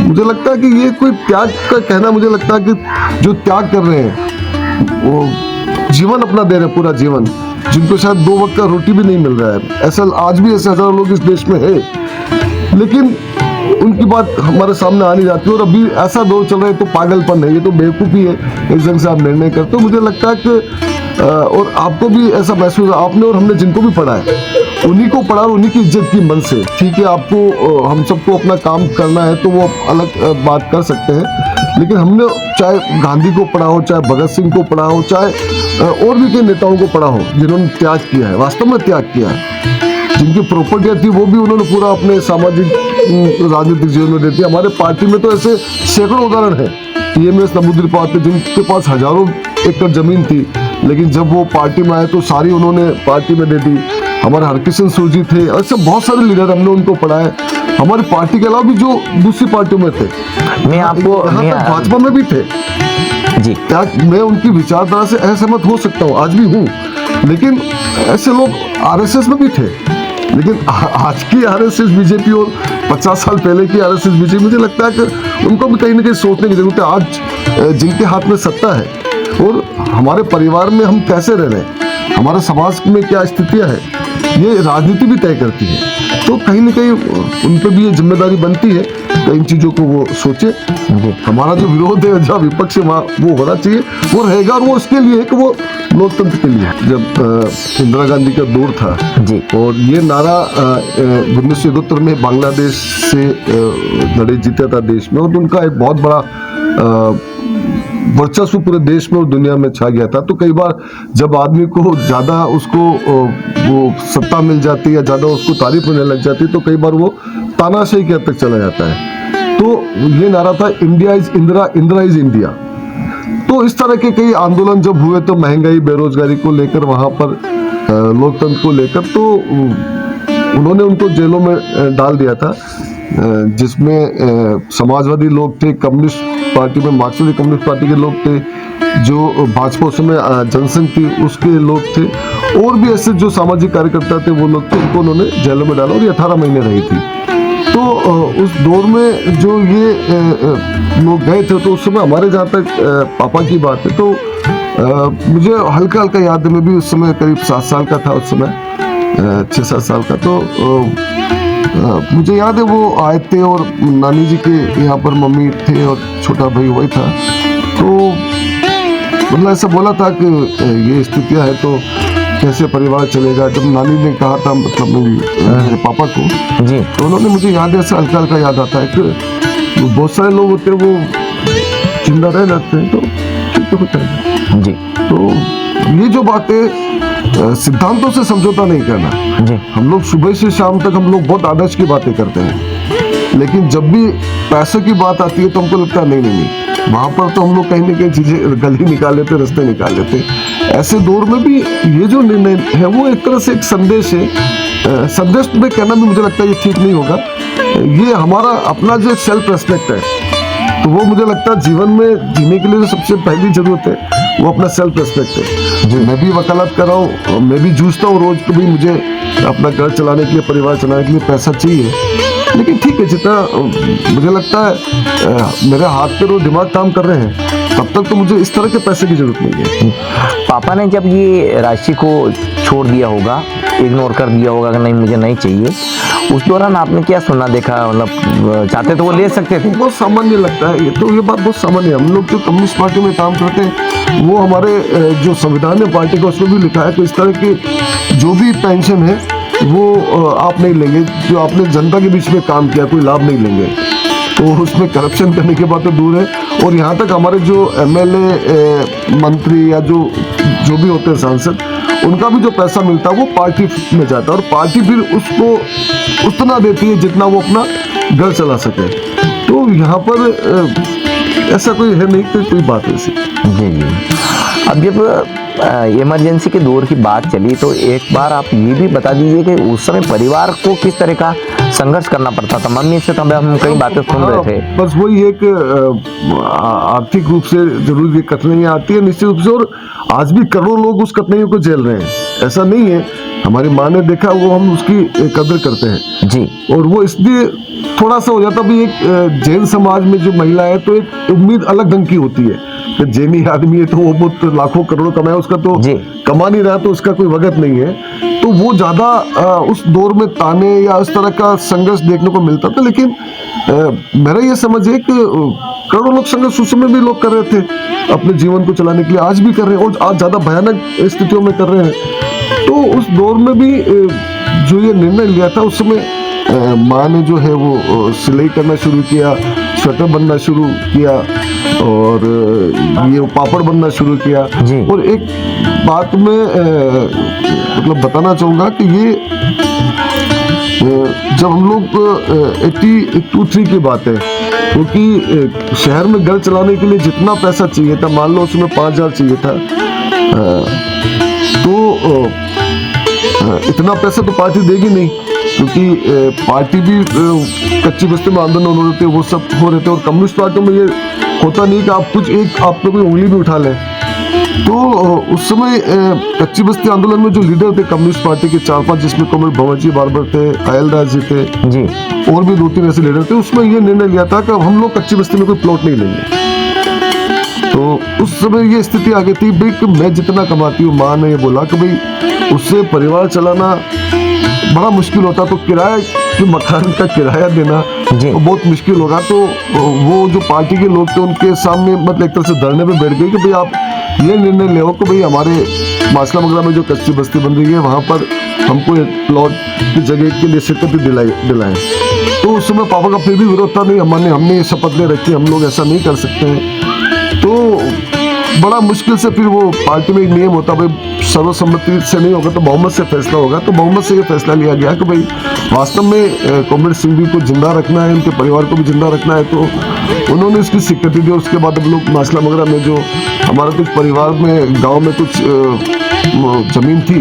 मुझे लगता है कि ये कोई त्याग का कहना, मुझे लगता है कि जो त्याग कर रहे हैं वो जीवन अपना दे रहे हैं, पूरा जीवन, जिनको शायद 2 वक्त का रोटी भी नहीं मिल रहा है। ऐसा आज भी ऐसे हजारों लोग इस देश में है, लेकिन उनकी बात हमारे सामने आ नहीं जाती। और अभी ऐसा दौर चल रहा है तो पागलपन है, ये तो बेवकूफ़ी है, इस ढंग से आप निर्णय करते हो। मुझे लगता है कि और आपको भी ऐसा महसूस, आपने और हमने जिनको भी पढ़ा है उन्हीं को पढ़ा और उन्हीं की इज्जत की मन से। ठीक है, आपको हम सबको अपना काम करना है तो वो अलग बात कर सकते हैं, लेकिन हमने चाहे गांधी को पढ़ा हो, चाहे भगत सिंह को पढ़ा हो, चाहे और भी कई नेताओं को पढ़ा हो जिन्होंने त्याग किया है, वास्तव में त्याग किया है। जिनकी प्रॉपर्टियाँ थी वो भी उन्होंने पूरा अपने सामाजिक राजनीतिक जीवन में देती है। हमारे पार्टी में तो ऐसे सैकड़ों उदाहरण है। TMS नमूद्दीन जिनके पास हजारों एकड़ जमीन थी, लेकिन जब वो पार्टी में आए तो सारी उन्होंने पार्टी में दे दी। हमारे हरकिशन सूरजी थे, ऐसे बहुत सारे लीडर हमने उनको पढ़ा है, हमारी पार्टी के अलावा भी जो दूसरी पार्टियों में थे। मैं आपको भाजपा में भी थे जी। क्या मैं उनकी विचारधारा से असहमत हो सकता हूँ, आज भी हूँ, लेकिन ऐसे लोग RSS में भी थे। लेकिन आज की RSS बीजेपी और 50 साल पहले की RSS बीजेपी, मुझे लगता है कि उनको भी कहीं ना कहीं सोचने की जरूरत है। आज जिनके हाथ में सत्ता है और हमारे परिवार में हम कैसे रह रहे हैं, हमारे समाज में क्या स्थितियां है, ये राजनीति भी तय करती है। तो कहीं ना कहीं उन पर भी ये जिम्मेदारी बनती है कि इन चीज़ों को वो सोचे। हमारा जो विरोध है, जो विपक्ष है, वहाँ वो होना चाहिए, वो रहेगा, और वो उसके लिए है कि वो लोकतंत्र के लिए। जब इंदिरा गांधी का दौर था जी, और ये नारा 1971 में बांग्लादेश से लड़े जीता था देश में, और उनका एक बहुत बड़ा वर्चस्व पूरे देश में और दुनिया में छा गया था। तो कई बार जब आदमी को ज़्यादा उसको वो सत्ता मिल जाती है या ज़्यादा उसको तारीफ होने लग जाती है, तो कई बार वो तानाशाही के हद तक चला जाता है। तो ये नारा था, India is Indira, Indira is India. तो इस तरह के कई आंदोलन जब हुए, तो महंगाई, बेरोजगारी को लेकर, वहाँ पर लोकतंत्र को लेकर, तो उन्होंने उनको जेलों में डाल दिया था, जिसमें समाजवादी लोग थे, कम्युनिस्ट पार्टी में मार्क्सवादी कम्युनिस्ट पार्टी के लोग थे, जो भाजपा उस समय जनसंघ थी उसके लोग थे, और भी ऐसे जो सामाजिक कार्यकर्ता थे वो लोग थे, उनको उन्होंने जेलों में डाला और ये 18 महीने रही थी। तो उस दौर में जो ये लोग गए थे, तो उस समय हमारे जहाँ तक पापा की बात है, तो मुझे हल्का हल्का याद है, मैं भी उस समय करीब 7 साल का था, उस समय 6-7 साल का। तो मुझे याद है वो आए थे और नानी जी के यहाँ पर मम्मी थे और छोटा भाई वही था। तो मतलब ऐसा बोला था कि ये स्थितियाँ है तो कैसे परिवार चलेगा। जब नानी ने कहा था, मतलब मेरे पापा को जी, तो उन्होंने, मुझे याद है, ऐसा हल्का हल्का याद आता है कि बहुत सारे लोग होते हैं वो जिंदा रह जाते हैं, तो ठीक होता है जी। तो ये जो बातें सिद्धांतों से समझौता नहीं करना। जी हम लोग सुबह से शाम तक हम लोग बहुत आदर्श की बातें करते हैं, लेकिन जब भी पैसों की बात आती है तो हमको लगता है नहीं नहीं नहीं, वहां पर तो हम लोग कहीं ना कहीं चीजें गली निकाल लेते, रास्ते निकाल लेते। ऐसे दौर में भी ये जो निर्णय है वो एक तरह से एक संदेश है। संदेश में कहना भी मुझे लगता है ये ठीक नहीं होगा। ये हमारा अपना जो सेल्फ रेस्पेक्ट है, तो वो मुझे लगता है जीवन में जीने के लिए जो सबसे पहली जरूरत है वो अपना सेल्फ रेस्पेक्ट है। मैं भी वकालत कर रहा हूँ, मैं भी जूझता हूँ रोज कि भाई मुझे अपना घर चलाने के लिए, परिवार चलाने के लिए पैसा चाहिए, लेकिन ठीक है जितना मुझे लगता है मेरे हाथ पे और दिमाग काम कर रहे हैं तब तक तो मुझे इस तरह के पैसे की जरूरत नहीं है। पापा ने जब ये राशि को छोड़ दिया होगा, इग्नोर कर दिया होगा कि नहीं मुझे नहीं चाहिए, उस दौरान आपने क्या सुना देखा? मतलब चाहते तो वो ले सकते थे। बहुत सामान्य लगता है ये तो, ये बात बहुत सामान्य है। हम लोग जो कम्युनिस्ट पार्टी में काम करते हैं वो हमारे जो संविधान है पार्टी का उसमें भी लिखा है कि इस तरह की जो भी पेंशन है वो आप नहीं लेंगे, जो आपने जनता के बीच में काम किया कोई लाभ नहीं लेंगे। तो उसमें करप्शन करने की बात तो दूर है। और यहाँ तक हमारे जो एमएलए मंत्री या जो भी होते हैं सांसद, उनका भी जो पैसा मिलता है वो पार्टी में जाता है और पार्टी फिर उसको उतना देती है जितना वो अपना घर चला सके। तो यहाँ पर ऐसा कोई है नहीं कि कोई बात ऐसी। जी जी। अब जब इमरजेंसी के दौर की बात चली तो एक बार आप ये भी बता दीजिए कि उस समय परिवार को किस तरह का संघर्ष करना पड़ता था? मम्मी से तो हम कई बातें सुन रहे थे। बस वही एक आर्थिक रूप से जरूर ये कठिनाइयाँ आती है निश्चित रूप से, और आज भी करोड़ों लोग उस कठिनाइयों को झेल रहे हैं। ऐसा नहीं है, हमारी माँ ने देखा वो हम उसकी कदर करते हैं जी। और वो इसलिए थोड़ा सा हो जाता भी एक जैन समाज में जो महिला है तो एक उम्मीद अलग ढंग की होती है कि जैनी आदमी है तो वो बहुत लाखों करोड़ों कमाए, उसका तो कमा नहीं रहा तो उसका कोई वक़्त नहीं है। तो वो ज़्यादा उस दौर में ताने या इस तरह का संघर्ष देखने को मिलता था। लेकिन मेरा ये समझ है कि करोड़ों लोग संघर्ष उस समय भी लोग कर रहे थे अपने जीवन को चलाने के लिए, आज भी कर रहे हैं और आज ज़्यादा भयानक स्थितियों में कर रहे हैं। तो उस दौर में भी जो ये निर्णय लिया था उस समय माँ ने जो है वो सिलाई करना शुरू किया, स्वेटर बनना शुरू किया और ये पापड़ बनना शुरू किया। और एक बात में मतलब बताना चाहूँगा कि ये जब हम लोग 82-83 की बात है, क्योंकि शहर में घर चलाने के लिए जितना पैसा चाहिए था, मान लो उसमें 5,000 चाहिए था, तो इतना पैसा तो पार्टी देगी नहीं, क्योंकि पार्टी भी कच्ची बस्ती में आंदोलन हो रहे थे, वो सब हो रहे थे। और कम्युनिस्ट पार्टियों में ये होता नहीं कि आप कुछ एक आप पे कोई उंगली भी उठा लें। तो उस समय कच्ची बस्ती आंदोलन में जो लीडर थे कम्युनिस्ट पार्टी के 4-5, जिसमें कॉमरेड भंवरजी बारबर थे, अयलराज जी थे जी, और भी 2-3 ऐसे लीडर थे, उसमें ये निर्णय लिया था कि हम लोग कच्ची बस्ती में कोई प्लॉट नहीं लेंगे। तो उस समय ये स्थिति आ गई थी भाई कि मैं जितना कमाती हूँ, माँ ने ये बोला कि भाई उससे परिवार चलाना बड़ा मुश्किल होता, तो किराया जो मकान का किराया देना तो बहुत मुश्किल होगा। तो वो जो पार्टी के लोग थे उनके सामने मतलब एक तरह से धरने पे बैठ गए कि भाई आप ये निर्णय ले कि भाई हमारे मासला मगरा में जो कच्ची बस्ती बन रही है वहाँ पर हमको एक प्लॉट की जगह के लिए स्वीकृति दिलाएं। तो उस समय पापा का फिर भी विरोध था, नहीं हमने ये शपथ ले रखी, हम लोग ऐसा नहीं कर सकते हैं। तो बड़ा मुश्किल से फिर वो पार्टी में एक नियम होता भाई सर्वसम्मति से नहीं होगा तो बहुमत से फैसला होगा। तो बहुमत से ये फैसला लिया गया कि भाई वास्तव में कॉमरेड सिंह जी को जिंदा रखना है, उनके परिवार को भी जिंदा रखना है। तो उन्होंने इसकी स्वीकृति दी। उसके बाद हम लोग मासला मगरा में जो हमारा कुछ परिवार में गांव में कुछ जमीन थी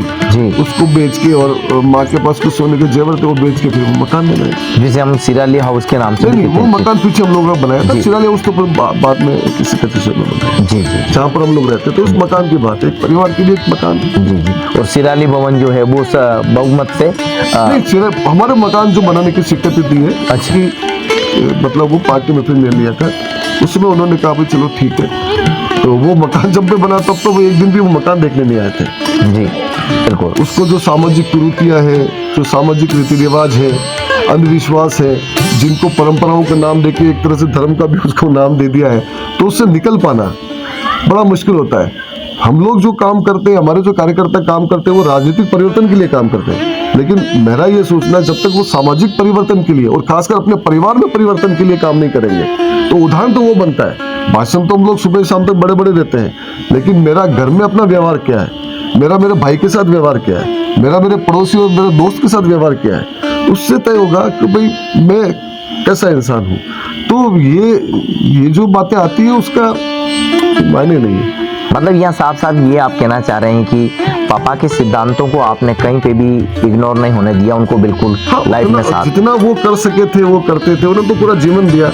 उसको बेच के और माँ के पास कुछ सोने के जेवर थे वो बेच के फिर वो मकान बनाए, जिसे हम सिराली हाउस के नाम से नहीं वो मकान पीछे हम लोगों ने बनाया था। सिराली हाउस तो बाद में किसी प्रतिशत में बनाया जी, जहाँ पर हम लोग रहते। तो उस मकान की बात है, एक परिवार के लिए एक मकान जी। और सिराली भवन जो है वो बहुमत से नहीं, हमारे मकान जो बनाने की स्वीकृति दी है अच्छी, मतलब वो पार्टी में फिर ले लिया था। उसमें उन्होंने कहा भाई चलो ठीक है। तो वो मकान जब भी बना तब तो वो एक दिन भी वो मकान देखने नहीं आए थे जी, बिल्कुल। उसको जो सामाजिक कुरीतियाँ है, जो सामाजिक रीति रिवाज है, अंधविश्वास है, जिनको परंपराओं का नाम देके एक तरह से धर्म का भी उसको नाम दे दिया है, तो उससे निकल पाना बड़ा मुश्किल होता है। हम लोग जो काम करते हैं, हमारे जो कार्यकर्ता काम करते हैं, वो राजनीतिक परिवर्तन के लिए काम करते हैं। लेकिन मेरा ये सोचना है जब तक वो सामाजिक परिवर्तन के लिए और खासकर अपने परिवार में परिवर्तन के लिए काम नहीं करेंगे तो उदाहरण तो वो बनता है। भाषण तो हम लोग सुबह शाम तक बड़े बड़े देते हैं, लेकिन मेरा घर में अपना व्यवहार क्या है, मेरा मेरे भाई के साथ व्यवहार क्या है, मेरा मेरे पड़ोसी और मेरे दोस्त के साथ व्यवहार क्या है, उससे तय होगा कि भाई मैं कैसा इंसान हूँ। तो ये जो बातें आती है उसका मायने नहीं है। मतलब यहाँ साफ साफ ये आप कहना चाह रहे हैं कि पापा के सिद्धांतों को आपने कहीं पे भी इग्नोर नहीं होने दिया, उनको बिल्कुल लाइफ में साथ। जितना वो कर सके थे वो करते थे, उन्होंने तो पूरा जीवन दिया।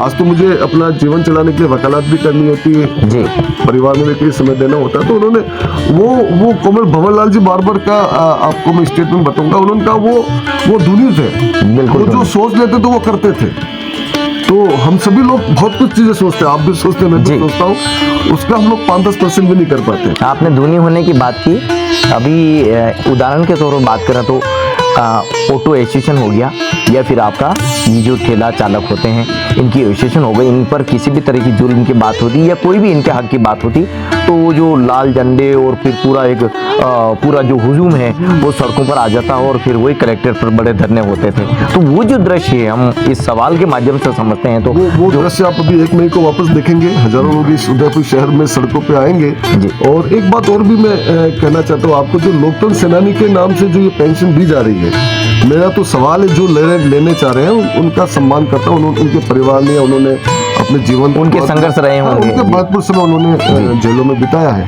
आज तो मुझे अपना जीवन चलाने के लिए वकालत भी करनी होती है जी, परिवार में भी समय देना होता है। तो उन्होंने वो कोमल भंवरलाल जी बार का आपको मैं स्टेटमेंट बताऊंगा, उन्होंने कहा वो धुनी थे, बिल्कुल वो जो सोच लेते तो वो करते थे। तो हम सभी लोग बहुत कुछ चीजें सोचते हैं, आप भी सोचते हैं, मैं भी सोचता हूँ, उसका हम लोग 5-10% भी नहीं कर पाते। आपने धुनी होने की बात की, अभी उदाहरण के तौर पर बात करें तो ऑटो एसोसिएशन हो गया, या फिर आपका ये जो ठेला चालक होते हैं इनकी एसोसिएशन हो गई, इन पर किसी भी तरह की जुल्म की बात होती या कोई भी इनके हक की बात होती तो वो जो लाल झंडे और फिर पूरा जो हुजूम है वो सड़कों पर आ जाता और फिर वही कलेक्टर पर बड़े धरने होते थे। तो वो जो दृश्य है हम इस सवाल के माध्यम से समझते हैं। तो वो दृश्य आप अभी 1 मई को वापस देखेंगे, हजारों लोग इस उदयपुर शहर में सड़कों पे आएंगे। और एक बात और भी मैं कहना चाहता हूँ आपको, जो लोकतंत्र सेनानी के नाम से जो ये पेंशन दी जा रही है, मेरा तो सवाल है जो लेने चाह रहे हैं उनका सम्मान करता हूँ। उनके परिवार ने, उन्होंने अपने जीवन उनके संघर्ष रहे होंगे, उनके महत्वपूर्ण समय उन्होंने जेलों में बिताया है,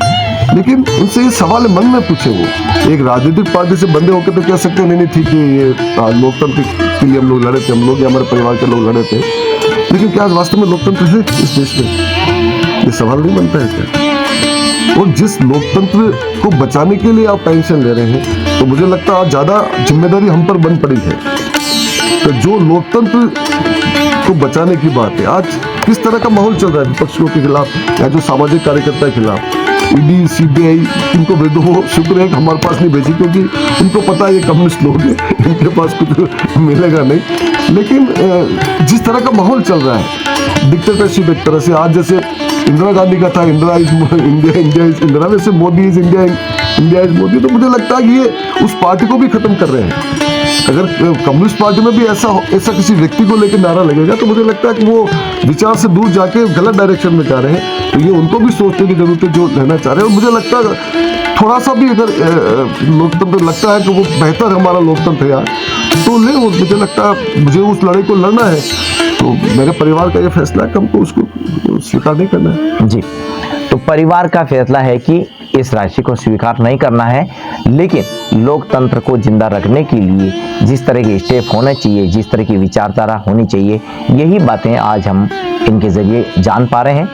लेकिन उनसे ये सवाल मन में पूछे, वो एक राजनीतिक पार्टी से बंदे होकर तो कह सकते हैं नहीं ठीक है, ये लोकतंत्र के लिए हम लोग लड़े थे, हम लोग या हमारे परिवार के लोग लड़े थे, लेकिन क्या वास्तव में लोकतंत्र है इस देश में? ये सवाल नहीं बनता है क्या? और जिस लोकतंत्र को बचाने के लिए आप पेंशन ले रहे हैं, तो मुझे लगता है ज्यादा जिम्मेदारी हम पर बन पड़ी है। तो जो लोकतंत्र को बचाने की बात है, आज किस तरह का माहौल चल रहा है विपक्षियों के खिलाफ या जो सामाजिक कार्यकर्ता के खिलाफ, ईडी सीबीआई इनको भेज दो, वो शुक्र है कि हमारे पास नहीं भेजी, क्योंकि उनको पता है ये कम्युनिस्ट लोग हैं, इनके पास कुछ मिलेगा नहीं। लेकिन जिस तरह का माहौल चल रहा है, डिक्टेटरशिप एक तरह से, आज जैसे इंदिरा गांधी का था इंदिरा इज इंदिरा, वैसे Modi is India is Modi. तो मुझे लगता है कि ये उस पार्टी को भी खत्म कर रहे हैं। अगर कम्युनिस्ट पार्टी में भी ऐसा किसी व्यक्ति को लेकर नारा लगेगा, तो मुझे लगता है कि वो विचार से दूर जाके गलत डायरेक्शन में जा रहे हैं। तो ये उनको भी सोचने की जरूरत है जो रहना चाह रहे हैं। और मुझे लगता है थोड़ा सा भी अगर लोकतंत्र लगता है कि वो बेहतर हमारा लोकतंत्र है यार, तो ले, मुझे लगता है मुझे उस लड़ाई को लड़ना है, तो मेरे परिवार का ये फैसला है कि हमको उसको स्वीकार नहीं करना है। जी, तो परिवार का फैसला है कि इस राशि को स्वीकार नहीं करना है, लेकिन लोकतंत्र को जिंदा रखने के लिए जिस तरह के स्टेप होने चाहिए, जिस तरह की विचारधारा होनी चाहिए, यही बातें आज हम इनके जरिए जान पा रहे हैं।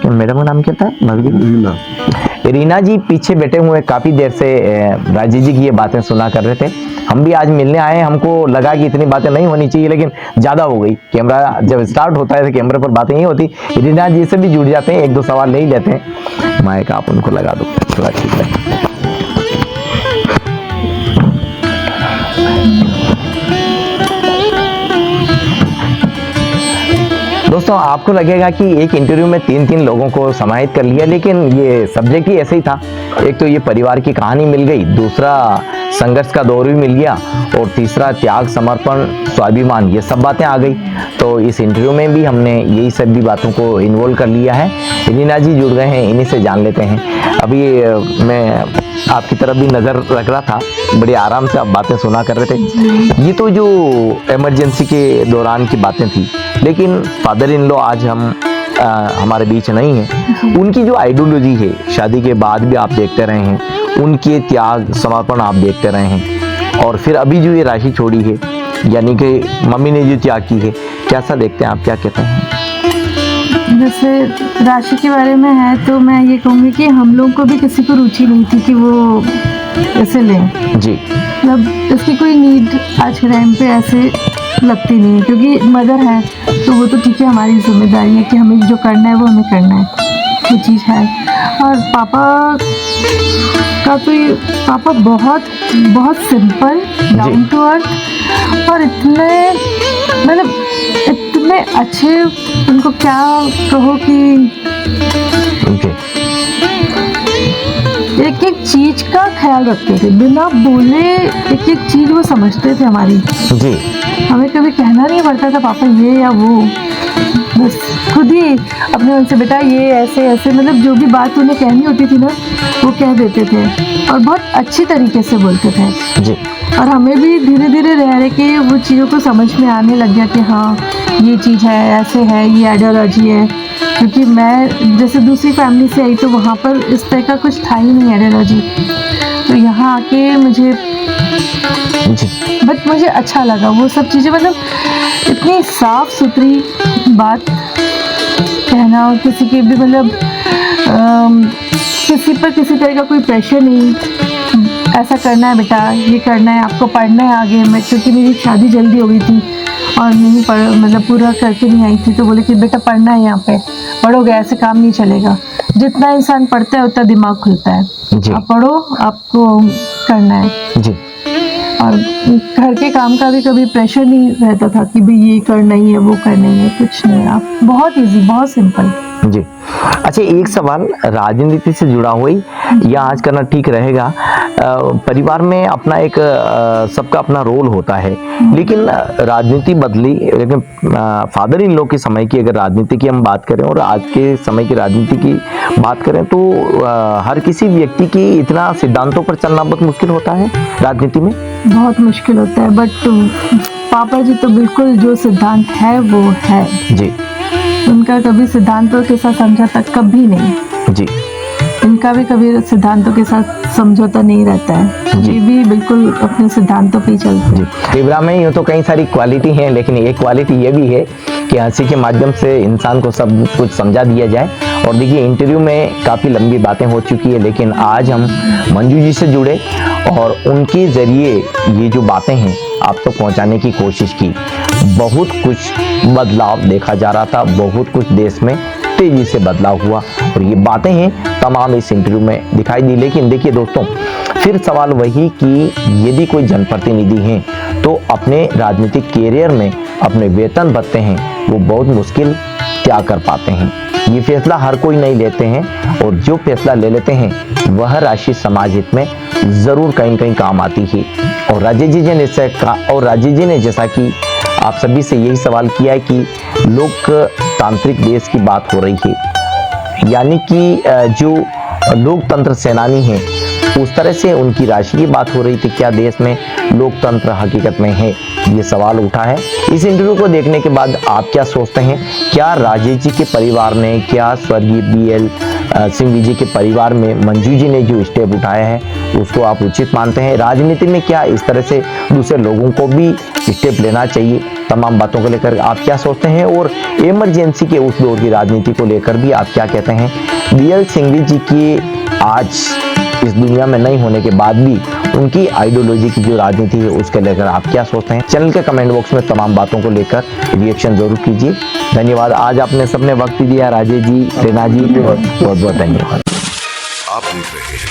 मैडम का नाम क्या था? रीना। रीना जी पीछे बैठे हुए काफ़ी देर से राजीव जी की ये बातें सुना कर रहे थे। हम भी आज मिलने आए, हमको लगा कि इतनी बातें नहीं होनी चाहिए, लेकिन ज़्यादा हो गई। कैमरा जब स्टार्ट होता है तो कैमरे पर बातें नहीं होती। रीना जी से भी जुड़ जाते हैं, 1-2 सवाल ले ही लेते हैं। माइक आप उनको लगा दो थोड़ा, ठीक है। दोस्तों, आपको लगेगा कि एक इंटरव्यू में 3 लोगों को समाहित कर लिया, लेकिन ये सब्जेक्ट ही ऐसे ही था। एक तो ये परिवार की कहानी मिल गई, दूसरा संघर्ष का दौर भी मिल गया, और तीसरा त्याग, समर्पण, स्वाभिमान, ये सब बातें आ गई। तो इस इंटरव्यू में भी हमने यही सब भी बातों को इन्वॉल्व कर लिया है। रीना जी जुड़ गए हैं, इन्हीं से जान लेते हैं। अभी मैं आपकी तरफ भी नज़र रख रहा था, बड़े आराम से आप बातें सुना कर रहे थे। ये तो जो इमरजेंसी के दौरान की बातें थी, लेकिन फादर इन लॉ आज हमारे बीच नहीं है। उनकी जो आइडियोलॉजी है, शादी के बाद भी आप देखते रहे हैं, उनके त्याग समर्पण आप देखते रहे हैं, और फिर अभी जो ये राशि छोड़ी है, यानी कि मम्मी ने जो त्याग की है, कैसा देखते हैं आप, क्या कहते हैं? जैसे राशि के बारे में है तो मैं ये कहूँगी कि हम लोग को भी किसी को रुचि नहीं थी कि वो ऐसे लें जी, मतलब इसकी कोई नीड आज के टाइम पे ऐसे लगती नहीं है, क्योंकि मदर है तो वो तो ठीक है, हमारी जिम्मेदारी है कि हमें जो करना है वो हमें करना है, वो चीज़ है। और पापा का तो ये, पापा बहुत बहुत सिंपल, डाउन टू अर्थ, और इतने मतलब इतने अच्छे, उनको क्या कहो कि एक एक चीज का ख्याल रखते थे, बिना बोले एक एक चीज वो समझते थे हमारी जी। हमें कभी कहना नहीं पड़ता था पापा ये या वो, बस खुद ही अपने उनसे बेटा ये ऐसे ऐसे मतलब जो भी बात उन्हें कहनी होती थी ना वो कह देते थे और बहुत अच्छी तरीके से बोलते थे। जी और हमें भी धीरे धीरे रह रहे कि वो चीज़ों को समझ में आने लग गया कि हाँ ये चीज़ है, ऐसे है, ये आइडियोलॉजी है। क्योंकि मैं जैसे दूसरी फैमिली से आई तो वहाँ पर इस तरह का कुछ था ही नहीं आइडियोलॉजी, तो यहाँ आके मुझे जी बट मुझे अच्छा लगा वो सब चीज़ें, मतलब इतनी साफ सुथरी बात कहना और किसी के भी मतलब किसी पर किसी तरह का कोई प्रेशर नहीं, ऐसा करना है बेटा, ये करना है, आपको पढ़ना है आगे। मैं क्योंकि मेरी शादी जल्दी हो गई थी और नहीं पढ़ मतलब पूरा करके नहीं आई थी, तो बोले कि बेटा पढ़ना है, यहाँ पे पढ़ोगे ऐसे काम नहीं चलेगा। जितना इंसान पढ़ता है उतना दिमाग खुलता है। जी आप पढ़ो, आपको करना है। जी और घर के काम का भी कभी प्रेशर नहीं रहता था कि भाई ये करना ही है, वो करना ही है, कुछ नहीं। आप बहुत इजी, बहुत सिंपल। जी। अच्छा, एक सवाल राजनीति से जुड़ा हुई या आज करना ठीक रहेगा। परिवार में अपना एक सबका अपना रोल होता है, लेकिन राजनीति बदली, लेकिन फादर इन लोग के समय की अगर राजनीति की हम बात करें और आज के समय की राजनीति की बात करें तो हर किसी व्यक्ति की इतना सिद्धांतों पर चलना बहुत मुश्किल होता है राजनीति में। बहुत मुश्किल होता है, बट पापा जी तो बिल्कुल जो सिद्धांत है वो है जी। उनका कभी सिद्धांतों के साथ समझौता कभी नहीं। जी। इनका भी कभी सिद्धांतों के साथ समझौता नहीं रहता है। जी। ये भी बिल्कुल अपने सिद्धांतों पे ही चलते हैं। जी। इब्राहिम में यूँ तो कई सारी क्वालिटी हैं, लेकिन एक क्वालिटी ये भी है कि हंसी के माध्यम से इंसान को सब कुछ समझा दिया जाए। और देखिए, इंटरव्यू में काफ़ी लंबी बातें हो चुकी है, लेकिन आज हम मंजू जी से जुड़े और उनके ज़रिए ये जो बातें हैं आप तक पहुंचाने की कोशिश की। बहुत कुछ बदलाव देखा जा रहा था, बहुत कुछ देश में तेजी से बदलाव हुआ और ये बातें हैं तमाम इस इंटरव्यू में दिखाई दी। लेकिन देखिए दोस्तों, फिर सवाल वही कि यदि कोई जनप्रतिनिधि हैं तो अपने राजनीतिक कैरियर में अपने वेतन भत्ते हैं वो बहुत मुश्किल त्याग कर पाते हैं। ये फैसला हर कोई नहीं लेते हैं और जो फैसला ले लेते हैं वह राशि समाज हित में ज़रूर कहीं कहीं काम आती है। और राजेश जी ने जैसा कि आप सभी से यही सवाल किया है कि लोकतांत्रिक देश की बात हो रही है, यानी कि जो लोकतंत्र सेनानी हैं उस तरह से उनकी राशि की बात हो रही थी। क्या देश में लोकतंत्र हकीकत में है, ये सवाल उठा है। इस इंटरव्यू को देखने के बाद आप क्या सोचते हैं? क्या राजेश जी के परिवार ने, क्या स्वर्गीय BL सिंह जी के परिवार में मंजू जी ने जो स्टेप उठाया है उसको आप उचित मानते हैं? राजनीति में क्या इस तरह से दूसरे लोगों को भी स्टेप लेना चाहिए? तमाम बातों को लेकर आप क्या सोचते हैं और इमरजेंसी के उस दौर की राजनीति को लेकर भी आप क्या कहते हैं? BL सिंह जी की आज इस दुनिया में नहीं होने के बाद भी उनकी आइडियोलॉजी की जो राजनीति है उसके लेकर आप क्या सोचते हैं? चैनल के कमेंट बॉक्स में तमाम बातों को लेकर रिएक्शन जरूर कीजिए। धन्यवाद। आज आपने सबने वक्त दिया। राजेश जी, रेना जी, बहुत बहुत धन्यवाद। आप देख रहे हैं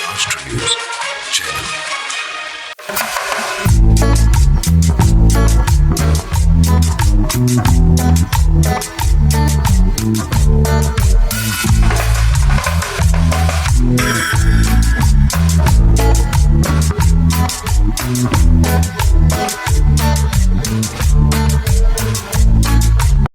राष्ट्र न्यूज़ चैनल।